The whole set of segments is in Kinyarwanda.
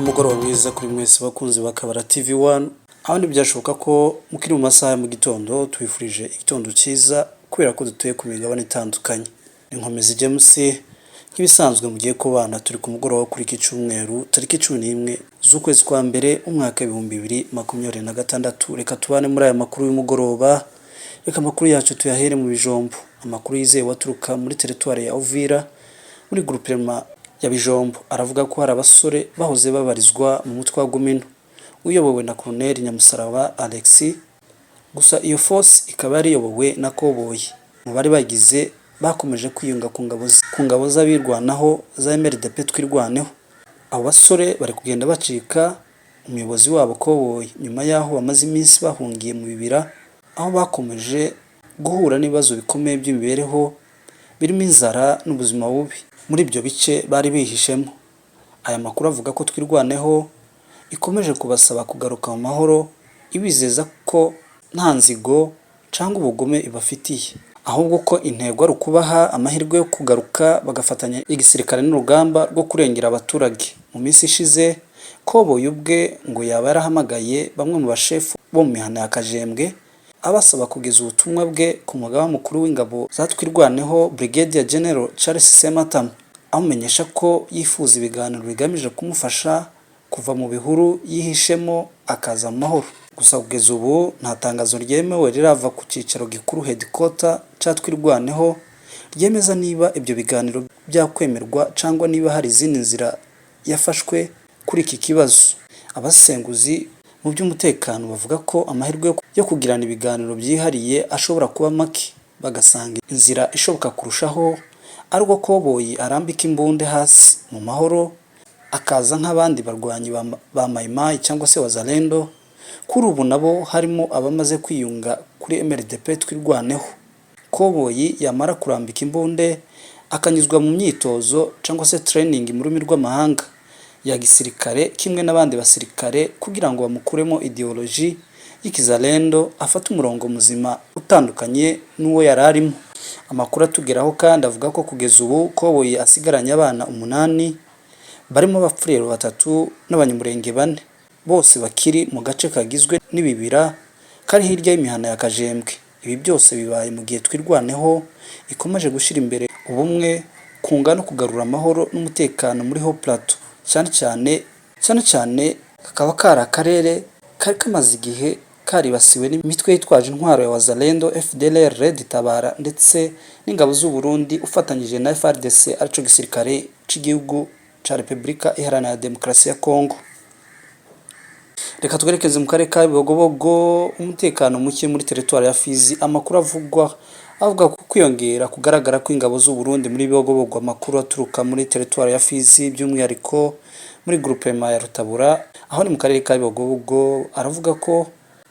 Umugoroba mwiza kuri mwese bakunzi bakabara TV1, aho ntibyashoboka ko mukiri mu masaha mu gitondo tubifurije igitondo cyiza kubera ko dutuye ku migabane itandukanye. Inkomezi James nk'ibisanzwe mugiye kubana turi ku mugoroba kuri iki cyumweru tariki 11 z'ukwezi kwa mbere umwaka 2026. Reka tubane muri aya makuru y'umugoroba. Reka amakuru yacu tuyahere mu bijombo. Amakuru yizeye waturuka muri territoire ya Uvira muri groupement ya Bijombo aravuga ko hari abasore bahoze babarizwa mu mutwe wa Gumino uyobowe na Colonel Nyamusaraba Alexis. Gusa iyo force ikaba yariyobowe na Koboyi. Mu bari bagize bakomeje kwiyunga ku ngabo z'abirwanaho za MRDP twirwaneho. Abo basore bari kugenda bacika umuyobozi wabo Koboyi nyuma yaho bamaze iminsi bahungiye mu bibira, aho bakomeje guhura n'ibibazo bikomeye by'imibereho birimo inzara n'ubuzima bubi muri ibyo bice bari bihishemo. Aya makuru avuga ko twirwaneho ikomeje kubasaba kugaruka mu mahoro, ibizeza ko nta nzigo cyangwa ubugome ibafitiye, ahubwo ko intego ari ukubaha amahirwe yo kugaruka bagafatanya igisirikare n'urugamba rwo kurengera abaturage. Mu minsi ishize Koboyi ubwe ngo yaba yarahamagaye bamwe mu bashefu bo mu mihana ya Kajembwe abasaba kugeza ubutumwa bwe ku mugaba mukuru w'ingabo zatwirwaneho Brigadier General Charles Sematama, amumenyesha ko yifuza ibiganiro bigamije kumufasha kuva mu bihuru yihishemo akaza mu mahoro. Gusa kugeza ubu nta tangazo ryemewe rirava ku cyicaro gikuru headquarter cyatwirwaneho ryemeza niba ibyo biganiro byakwemerwa cyangwa niba hari izindi nzira yafashwe kuri iki kibazo. Abasenguzi mu by'umutekano bavuga ko amahirwe yo kugirana ibiganiro byihariye ashobora kuba make, bagasanga inzira ishoboka kurushaho ari uko Koboyi arambika imbunde hasi mu mahoro akaza nk'abandi barwanyi ba Maimai cyangwa se Wazalendo. Kuri ubu nabo harimo abamaze kwiyunga kuri MRDP twirwaneho. Koboyi yamara kurambika imbunde akanyuzwa mu myitozo cyangwa se training mu rurimi rw'amahanga ya gisirikare kimwe n'abandi basirikare kugira ngo bamukuremo ideology y'ikizalendo afata umurongo muzima utandukanye n'uwo yararimo. Amakuru atugeraho kandi avuga ko kugeza ubu Koboyi asigaranye abana 8 barimo abapfurero 3 n'abanyamurenge 4, bose bakiri mu gace kagizwe n'ibibira kari hirya y'imihana ya Kajembwe. Ibi byose bibaye mu gihe twirwaneho ikomeje gushyira imbere ubumwe, kunga no kugarura amahoro n'umutekano muri Haut Plateau, cyane cyane kakaba kari akarere kari kamaze igihe karibasiwe n'imitwe yitwaje intwaro ya Wazalendo, FDLR, Red Tabara ndetse n'ingabo z'u Burundi ufatanyije na FARDC arico gisirikare cy'igihugu ca Republika Iharanira Demokarasi ya Kongo. Reka tugerekeze mu karere ka Bibogobogo. Umutekano muke muri territoire ya Fizi. Amakuru avuga ku kwiyongera kugaragara kw'ingabo z'u Burundi muri Bibogobogo. Amakuru aturuka muri territoire ya Fizi by'umwihariko muri groupement ya Rutabura aho ni mu karere ka Bibogobogo aravuga ko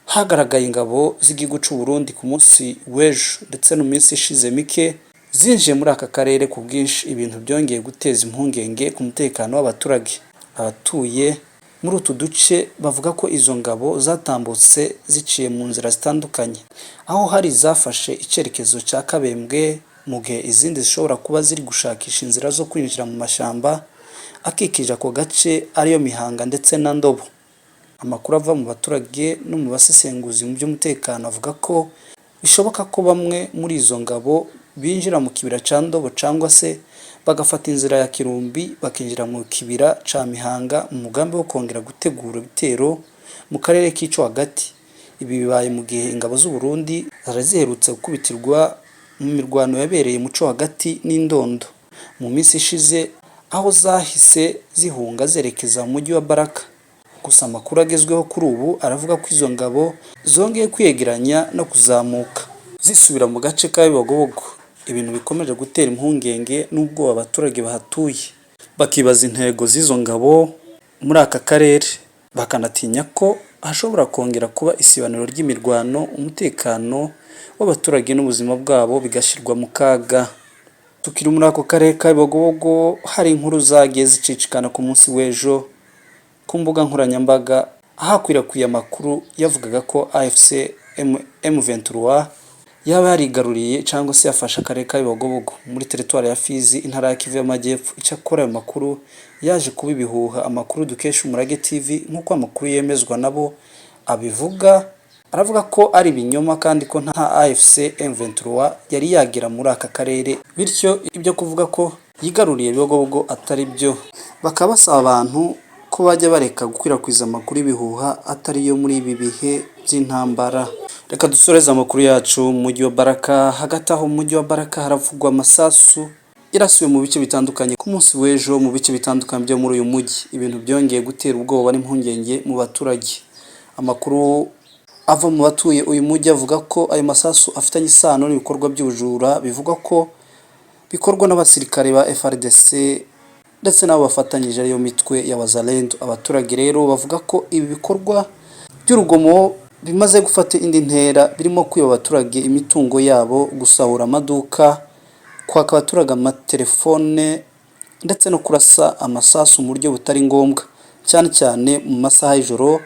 hagaragaye ingabo z'igihugu cy'u Burundi ku munsi w'ejo ndetse no minsi ishize mike zinjiye muri aka karere ku bwinshi, ibintu byongeye guteza impungenge ku mutekano w'abaturage. Abatuye muri utu duce bavuga ko izo ngabo zatambutse ziciye mu nzira zitandukanye, aho hari zafashe icyerekezo cya Kabembwe mu gihe izindi zishobora kuba ziri gushakisha inzira zo kwinjira mu mashyamba akikije ako gace ariyo Mihanga ndetse na Ndobo. Amakuru ava mu baturage no mu basesenguzi mu by'umutekano avuga ko bishoboka ko bamwe muri izo ngabo binjira mu kibira ca Ndobo cyangwa se bagafata inzira ya Kirumbi bakinjira mu kibira ca Mihanga mu mugambi wo kongera gutegura ibitero mu karere k'ico hagati. Ibi bibaye mu gihe ingabo z'u Burundi zaraziherutse gukubitirwa mu mirwano yabereye mu co hagati n'Indondo mu minsi ishize, aho zahise zihunga zerekeza mu mujyi wa Baraka. Gusa amakuru agezweho kuri ubu aravuga ko izo ngabo zongeye kwiyegeranya no kuzamuka zisubira mu gace ka Bibogobogo. Ibintu bikomeje gutera impungenge n'ubwo abaturage bahatuye bakibaza intego z'izo ngabo muri aka karere, bakanatinya ko hashobora kongera kuba isibaniro ry'imirwano, umutekano w'abaturage n'ubuzima bwabo bigashirwa mu kaga. Tukiri muri ako karere ka Bibogobogo hari inkuru zagiye zicicikana ku munsi w'ejo ku mbuga nkoranyambaga, ahakwirakwiye amakuru yavugaga ko AFC M23 yaba yarigaruriye cyangwa se yafashe akarere ka Bibogobogo muri teritwari ya Fizi intara ya Kivu y'Amajyepfo. Icyakora ayo makuru yaje kuba ibihuha. Amakuru dukesha Umurage TV nk'uko amakuru yemezwa nabo abivuga, aravuga ko ari ibinyoma kandi ko nta AFC M23 yari yagera muri aka karere, bityo ibyo kuvuga ko yigaruriye Bibogobogo atari byo. Bakaba basaba abantu ko bajya bareka gukwirakwiza amakuru y'ibihuha atari yo muri ibi bihe by'intambara. Reka dusoreze amakuru yacu mu mujyi wa Baraka. Hagati aho mu mujyi wa Baraka haravugwa amasasu irasuye mu bice bitandukanye ku munsi w'ejo mu bice bitandukanye byo muri uyu mujyi. Ibintu byongeye gutera ubwoba n'impungenge mu baturage. Amakuru ava mu batuye uyu mujyi avuga ko ayo masasu afitanye isano n'ibikorwa by'ubujura bivugwa ko bikorwa n'abasirikare ba FARDC ndetse n'abo bafatanyije ariyo mitwe ya Wazalendo. Abaturage rero bavuga ko ibi bikorwa by'urugomo bimaze gufata indi ntera, birimo kwiba abaturage imitungo yabo, gusahura amaduka, kwaka abaturage amatelefone ndetse no kurasa amasasu mu buryo butari ngombwa, cyane cyane mu masaha y'ijoro.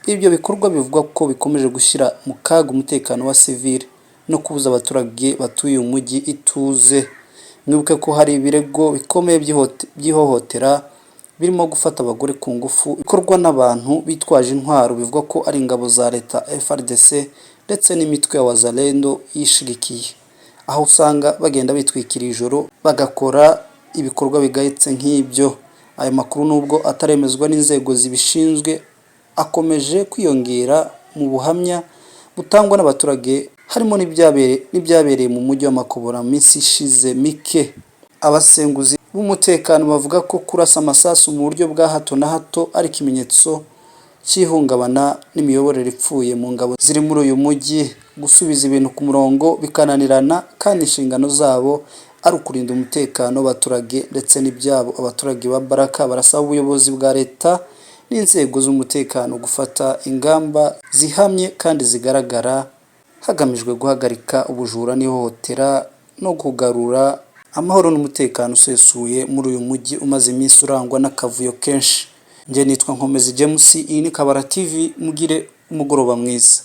Ibyo bikorwa bivugwa ko bikomeje gushyira mu kaga umutekano wa civile no kubuza abaturage batuye umujyi ituze. Mwibuke ko hari ibirego bikomeye by'ihohotera birimo gufata abagore ku ngufu bikorwa n'abantu bitwaje intwaro, bivugwa ko ari ingabo za leta FARDC ndetse n'imitwe ya Wazalendo yishigikiye, aho usanga bagenda bitwikira ijoro bagakora ibikorwa bigayitse nk'ibyo. Ayo makuru nubwo ataremezwa n'inzego zibishinzwe akomeje kwiyongera mu buhamya butangwa n'abaturage, harimo n'ibyabereye mu mujyi wa Makobora mu minsi ishize mike. Abasenguzi b'umutekano bavuga ko kurasa amasasu mu buryo bwa hato na hato ari ikimenyetso cy'ihungabana n'imiyoborere ipfuye mu ngabo ziri muri uyu mujyi. Gusubiza ibintu ku murongo bikananirana kandi inshingano zabo ari ukurinda umutekano w'abaturage ndetse n'ibyabo. Abaturage ba Baraka barasaba ubuyobozi bwa leta n'inzego z'umutekano gufata ingamba zihamye kandi zigaragara hagamijwe guhagarika ubujura n'ihohotera no kugarura amahoro n'umutekano usesuye muri uyu mujyi umaze iminsi urangwa n'akavuyo kenshi. Njye nitwa Nkomezi James, iyi ni Kabara TV, mugire umugoroba mwiza.